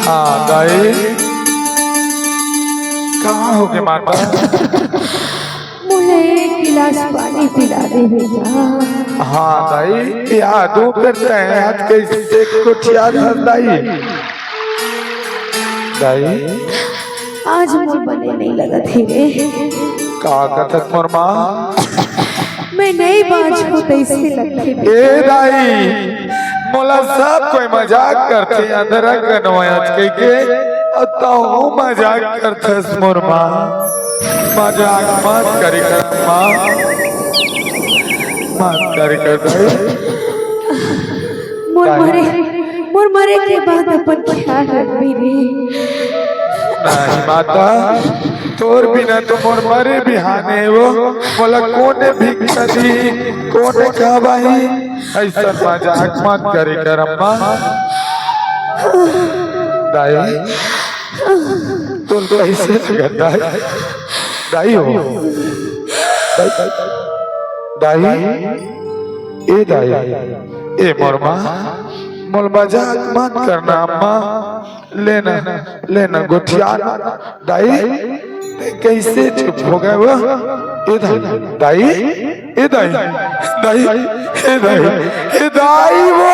हाँ दाई, कहाँ हो गए माता? मुझे एक गिलास पानी पिला दे बेटा। हाँ दाई, यादों करते हैं आज कैसे कुछ याद है दाई? दाई आज मुझे बने नहीं लगा थी रे। का कथक मोर माँ? मैं नई बात हो तैसे लगती ए दाई, मोला सब कोई मजाक करते अंदर कनवायत के अताऊ मजाक करते मोर माँ। मजाक मत करी कर माँ, मत करी कर दाई। मोर मरे के बाद अपन ख्याल रखबी रे। नहीं माता, तोर बिना तो मोर मरे बिहाने वो बोला कोने भिक्षा दी कोने का भाई ऐसा मजाक मत करे कर अम्मा। दाई तुम तो ऐसे लगता है दाई हो दाई ए दाई ए मोर माँ मोल मजाक मत करना अम्मा। लेना लेना गुठिया दाई कैसे चुप हो गए वो? ए दाई ए दाई दाई ए दाई ए दाई वो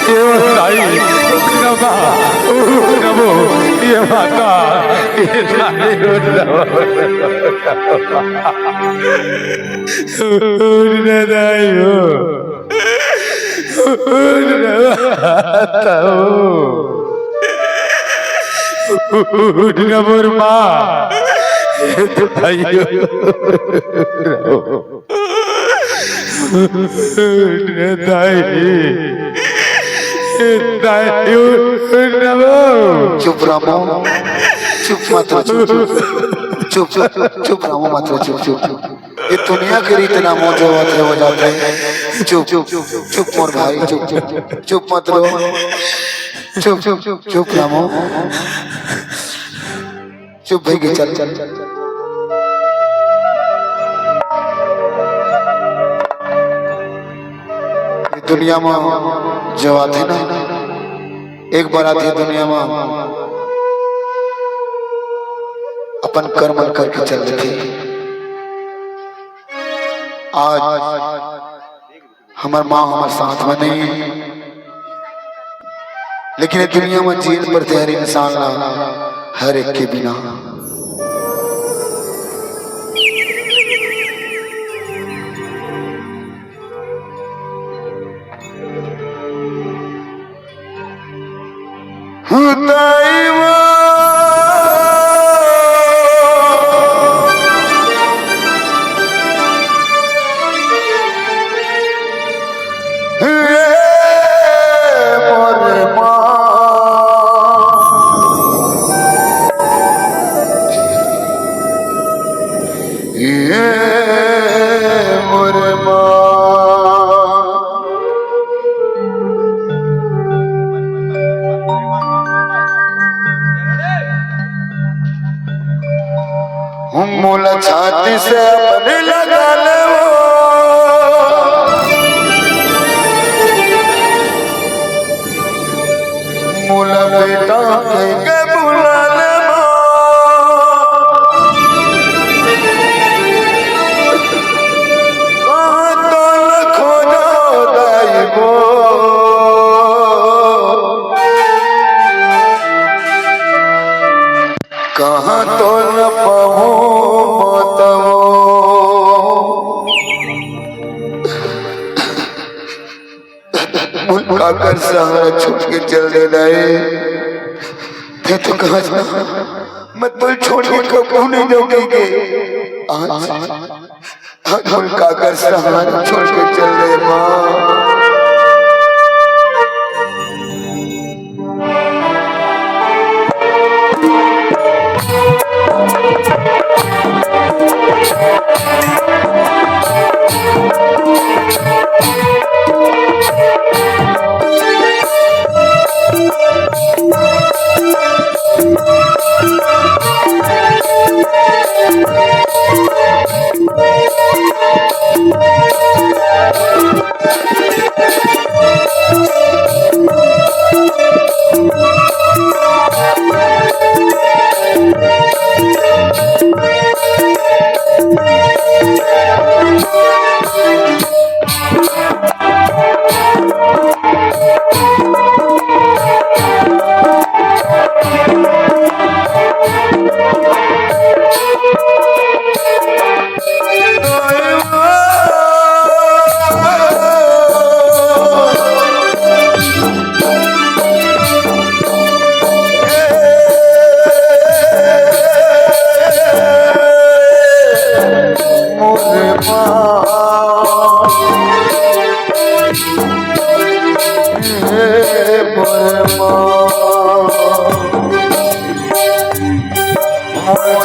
ये दाई नबा नबो ये माता ये दाई उड़ दाई हो मोर माँ चुप रामो, चुप मात्र चुप चुप चुप चुप रामो मात्र चुप चुप। ये दुनिया के रीत नामों जो हो जाते हैं। चुप चुप चुप मोर भाई चुप चुप चुप मत रो। चुप चुप चुप रामो चुप भाई के चल चल चल। दुनिया में जो आते ना एक बार आती है दुनिया में अपन कर्म करके चल रहे थे। आज हमार माँ हमारे साथ में नहीं है, लेकिन ये दुनिया में जीत पर हर इंसान ना हर एक के बिना। मूल छाती से अपने लगा ले वो मूल बेटा के बुला ले तो लखो जाओ दाई वो कहाँ तो न पाऊं काकर सहारा छुप के चल देना है तो कहा जा मैं तो छोड़ के कबू नहीं जाऊंगी। आज काकर सहारा छोड़ के चल दे माँ।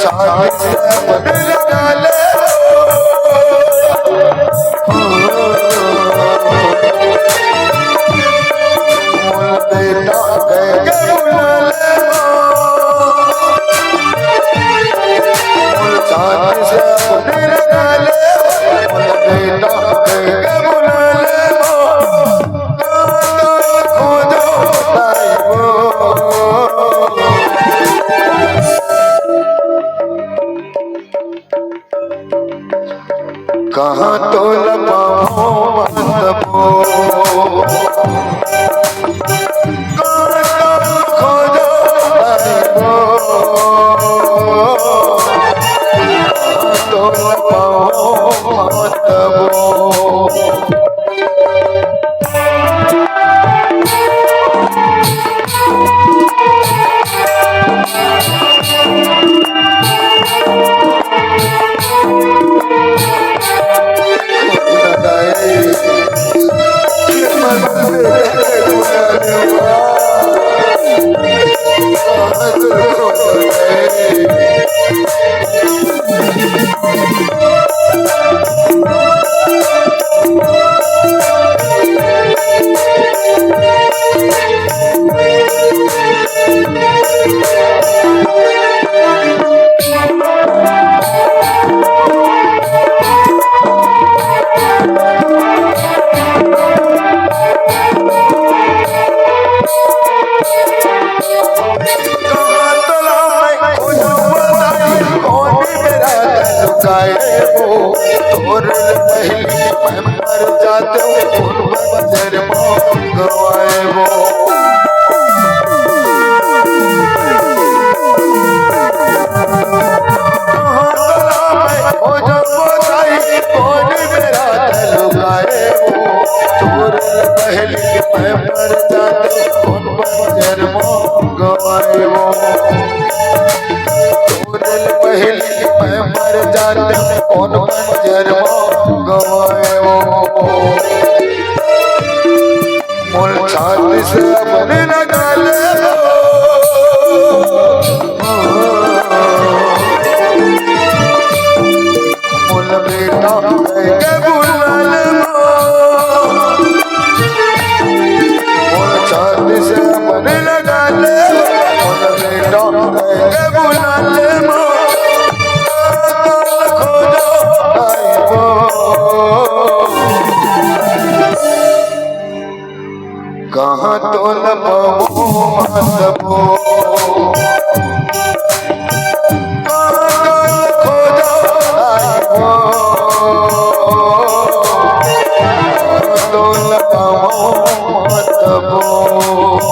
छाती से मन लगा ले बेटा गए बुला ले छाती से मन लगा ले बेटा गए बुला ले खोजो कहाँ तो लगाओ मतबो खोजो तो लगाओ मतबो कौन बंजर गवाए मोर छाती से मन लगा ले मोर बेटा गए बुला ले मोर छाती से मन लगा ले मोर बेटा गए बुला ले कहाँ तो लगाओ मतबो तो लगाओ मतबो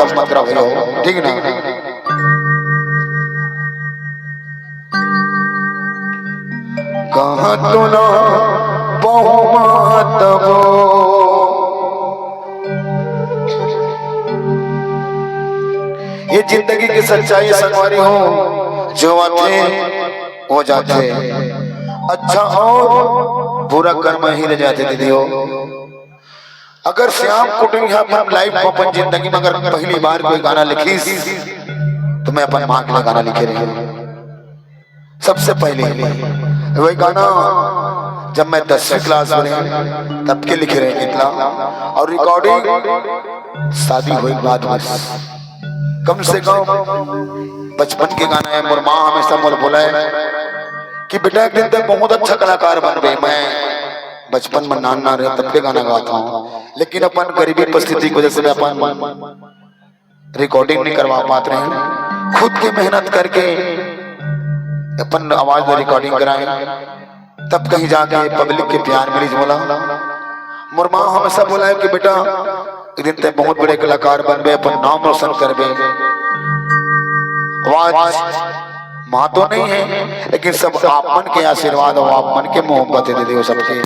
डिस्टर्ब मत करो भैया, ठीक ना। कहाँ तो ना बहुमत वो, ये जिंदगी की सच्चाई संवारी हो, जो आते हो जाते, अच्छा और बुरा कर्म ही रह जाते दीदी हो। अगर श्याम कुटुंब यहाँ पर लाइफ में अपन जिंदगी में अगर पहली बार कोई गाना लिखी तो मैं अपन माँ के लिए गाना लिखे रही सबसे पहले। वही गाना जब मैं 10वीं क्लास में तब के लिखे रहे कितना, और रिकॉर्डिंग शादी हुई बाद बस कम से कम बचपन के गाना है। मोर माँ हमेशा मोर बोला है कि बेटा एक दिन तक बहुत अच्छा कलाकार बन गए। मैं बचपन में नान ना रहे तब के गाना गाता हूँ, लेकिन अपन गरीबी परिस्थिति की वजह से अपन रिकॉर्डिंग नहीं करवा पाते हैं। खुद की मेहनत करके अपन आवाज में रिकॉर्डिंग कराए, तब कहीं जाके पब्लिक के प्यार मिली। बोला मोर माँ हमेशा बोला है कि बेटा एक दिन तक बहुत बड़े कलाकार बन गए, अपन नाम रोशन कर गए। आवाज माँ तो नहीं है, लेकिन सब आप मन के आशीर्वाद और आप मन के मोहब्बत है दीदी सबके।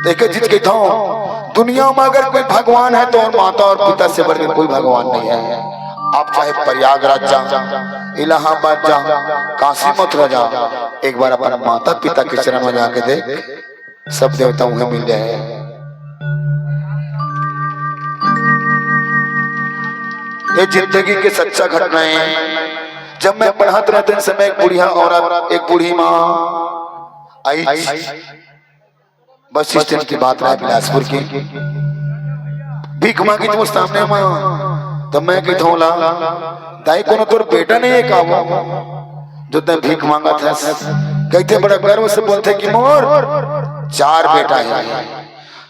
देखे जिस कहता हूँ दुनिया में अगर कोई भगवान है तो माता और पिता से बढ़कर कोई भगवान नहीं है। आप चाहे प्रयागराज जा, इलाहाबाद जा, काशी मथुरा जा, एक बार अपना माता पिता के चरण में जाके देख, सब देवता उन्हें मिल जाए। ये जिंदगी के सच्चा घटनाएं हैं। जब मैं पढ़ाते रहते समय एक बुढ़िया औरत, एक बूढ़ी माँ आई, बस स्टैंड की बात रहा बिलासपुर की, भीख मांगी तो सामने माँ, तब मैं कहता हूँ ला दाई को तोर बेटा नहीं है का जो तय भीख मांगा था। कहते बड़ा गर्व से बोलते कि मोर 4 बेटा है।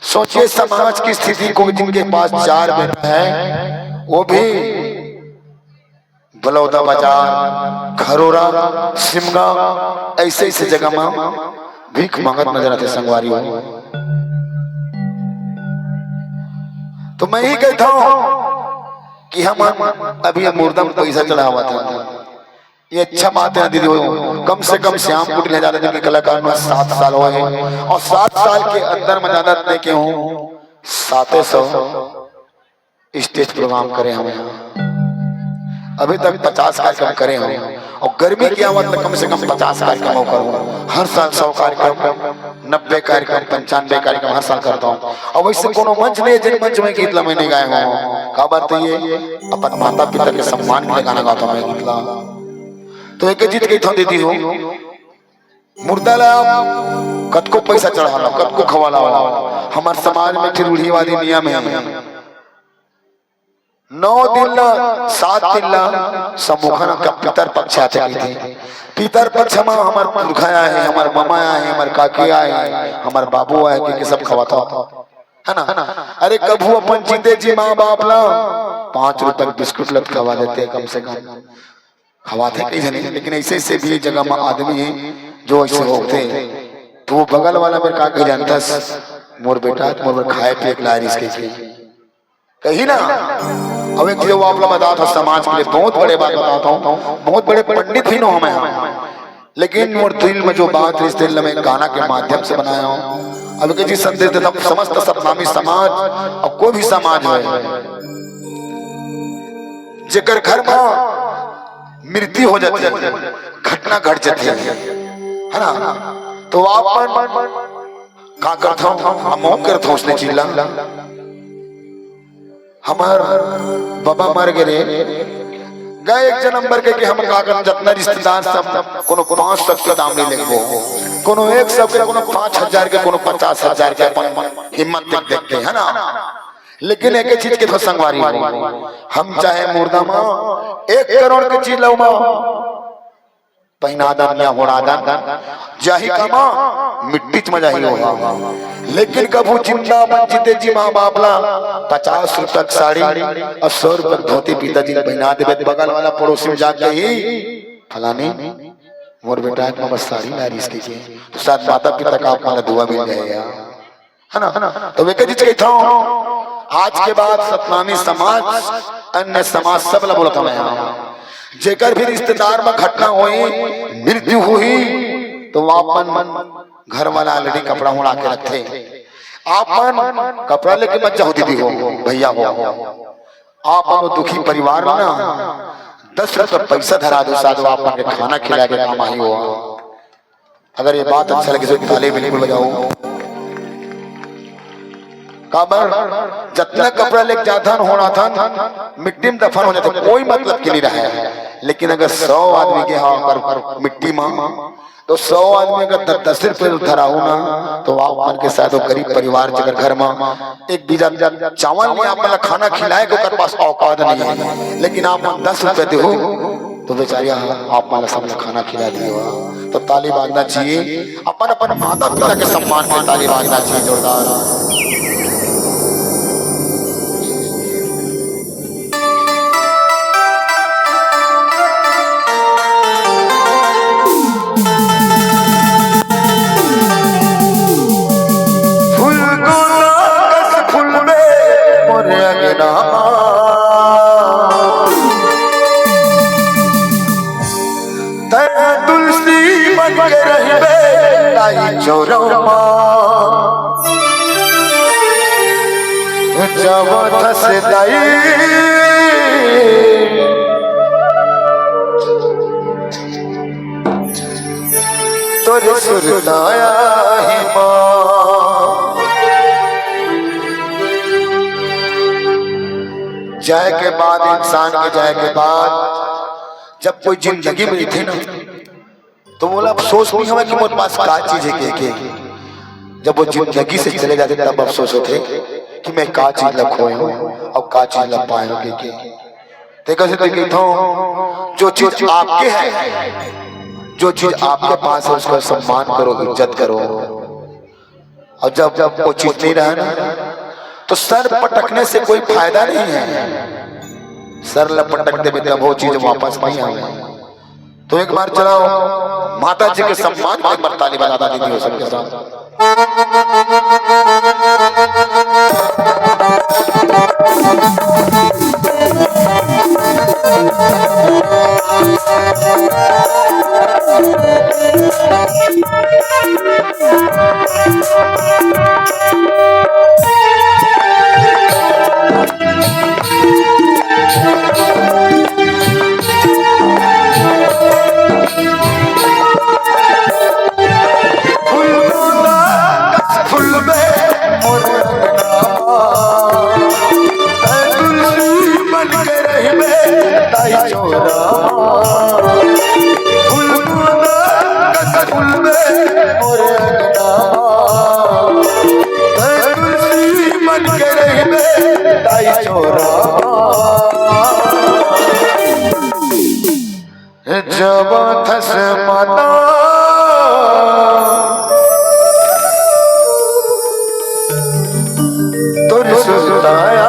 सोचिए समाज की स्थिति को, जिनके पास 4 बेटा है, वो भी बलौदा बाजार, खरोरा, सिमगा ऐसे ऐसे जगह में भीख मांगत नजर आते संगवारी हो। तो मैं ही कहता हूं कि हम अभी मुर्दा में पैसा चढ़ा हुआ था। ये अच्छा बात है दीदी हो, कम से कम श्याम कुटीर ले जाते जिनके कलाकार में 7 साल हुए हैं, और 7 साल के अंदर में ज्यादा देखे हूँ 700 स्टेज प्रोग्राम करे हम यहाँ। अभी तक 50 कार्यक्रम करे हम, और गर्मी की आवत में कम से कम 50 कार्यक्रम करूँ। हर साल 100 कार्यक्रम, 90 कार्यक्रम, 95 कार्यक्रम हर साल करता हूँ। और वैसे कोनो मंच नहीं है जिन मंच में गीतला मैं नहीं गाया हूँ। क्या बात है ये, अपन माता पिता के सम्मान में गाना गाता हूँ मैं गीतला। तो एक जीत गई था दीदी हो, मुर्दा ला कद को पैसा चढ़ा ला, कद को खवाला वाला। हमारे समाज में फिर रूढ़ीवादी नियम है 9 दिन 7 दिन समूहन का पितर पक्ष आते थे। पितर पक्ष में हमारे पुरखा आए, हमारे मामा आए, हमारे काके आए, हमारे बाबू आए, कि सब खवाता है ना। अरे कभू अपन जीते जी माँ बाप ला 5 रुपए बिस्कुट लत खवा देते, कम से कम खवाते कहीं से नहीं। लेकिन ऐसे ऐसे भी जगह में आदमी है जो ऐसे होते, तो वो बगल वाला मेरे काके जानता मोर बेटा मोर खाए पे एक लारिस के कही ना। अब एक जो आप लोग बता था समाज के लिए बहुत बड़े बात बताता हूँ, बहुत बड़े पंडित ही नो हमें, लेकिन मोर दिल में जो बात इस दिल में गाना के माध्यम से बनाया हूँ। अब किसी संदेश देता हूँ, समस्त सतनामी समाज और कोई भी समाज है जेकर घर में मृत्यु हो जाती है, घटना घट जाती है ना, तो आप का करता हूँ, हम करता हूँ उसने चिल्ला हमार बाबा मर गए गए 1 जन्म भर के हम का कर जितना रिश्तेदार सब कोनो 500 के दाम नहीं लेगो, कोनो 100 के, कोनो 5000 के, कोनो 50000 के, अपन हिम्मत देखते है ना। लेकिन एक चीज के तो संगवारी हम चाहे मुर्दा में 1 करोड़ के चीज लो मां पहना दान या होड़ा दान जाही कमा मिट्टी में जाही होगा। लेकिन कभू जिंदा जीते जी माँ बाप ला 50 रुपए साड़ी और 100 रुपए धोती पिताजी ने पहना दे, बगल वाला पड़ोसी में जाके ही फलाने मोर बेटा एक बस साड़ी लारिस की तो साथ माता पिता का आपका दुआ मिल जाएगा है ना। तो वे कहता हूँ आज के बाद सतनामी समाज अन्य समाज सब ला बोलता मैं जेकर भी रिश्तेदार में घटना हुई मृत्यु हुई तो अपन घर वाला ऑलरेडी कपड़ा उड़ा के रखे आपन कपड़ा लेके मत जाओ दीदी हो भैया हो आपन दुखी परिवार में ना 10 रुपये पैसा धरा दो साधु आपन के खाना खिला के काम आई हो। अगर ये बात अच्छा लगे तो ताली बिल्कुल बजाओ। काबर जितना कपड़ा लेके जाता होना था मिट्टी में दफन हो जाता कोई मतलब के नहीं रहा है। लेकिन अगर 100 आदमी के हाँ मिट्टी में तो 100 आदमी अगर 10 रुपये धरा हो ना तो आप के साथ गरीब परिवार जगह घर में एक बीजा चावल नहीं आप खाना खिलाए के पास औकात नहीं है लेकिन आप 10 रुपये दे तो बेचारिया आप माला सब खाना खिला दिए तो ताली बाजना चाहिए। अपन अपन माता पिता के सम्मान में ताली बाजना चाहिए जोरदार। तुलसी बन के रहिबे लाई चौरमा जब धस लाई तोरे सुरदाया ही जाए के बाद इंसान के जाए के बाद जब कोई जिंदगी में थी ना तो बोला अफसोस नहीं हुआ कि मेरे पास क्या चीज है के जब वो जिंदगी से चले जाते तब अफसोस होते कि मैं क्या चीज लग खोए हूँ और क्या चीज लग पाए हो के देखो से तो कहता हूँ जो चीज आपके है जो चीज आपके पास है उसका सम्मान करो इज्जत करो। और जब जब वो चीज नहीं रहा ना तो सर पटकने से कोई फायदा नहीं है। सर लपटकते में तब वो चीज वापस नहीं आवे। तो एक बार चलाओ माता जी के सम्मान में बरताली बजाता दीदी हो सबके साथ। जब थस माता तुर सुदाया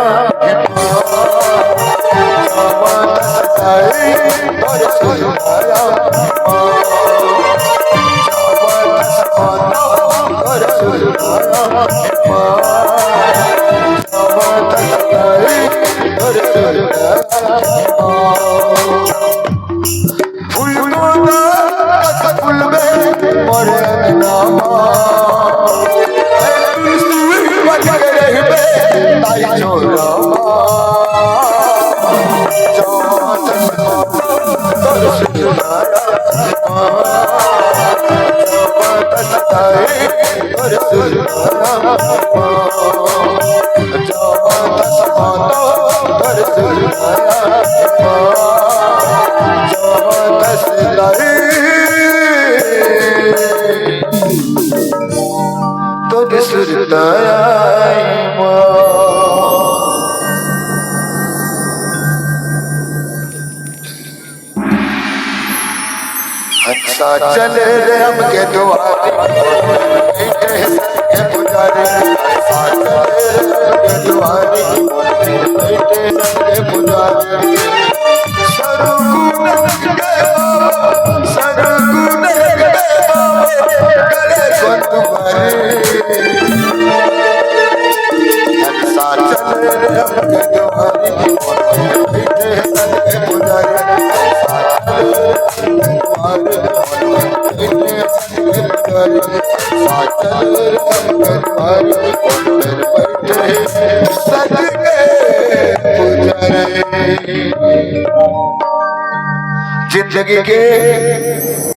चल रे हम के दुआरे पुजारी के दुआरे पुजारी सरगुन गले को तुम्हारे चल जिंदगी के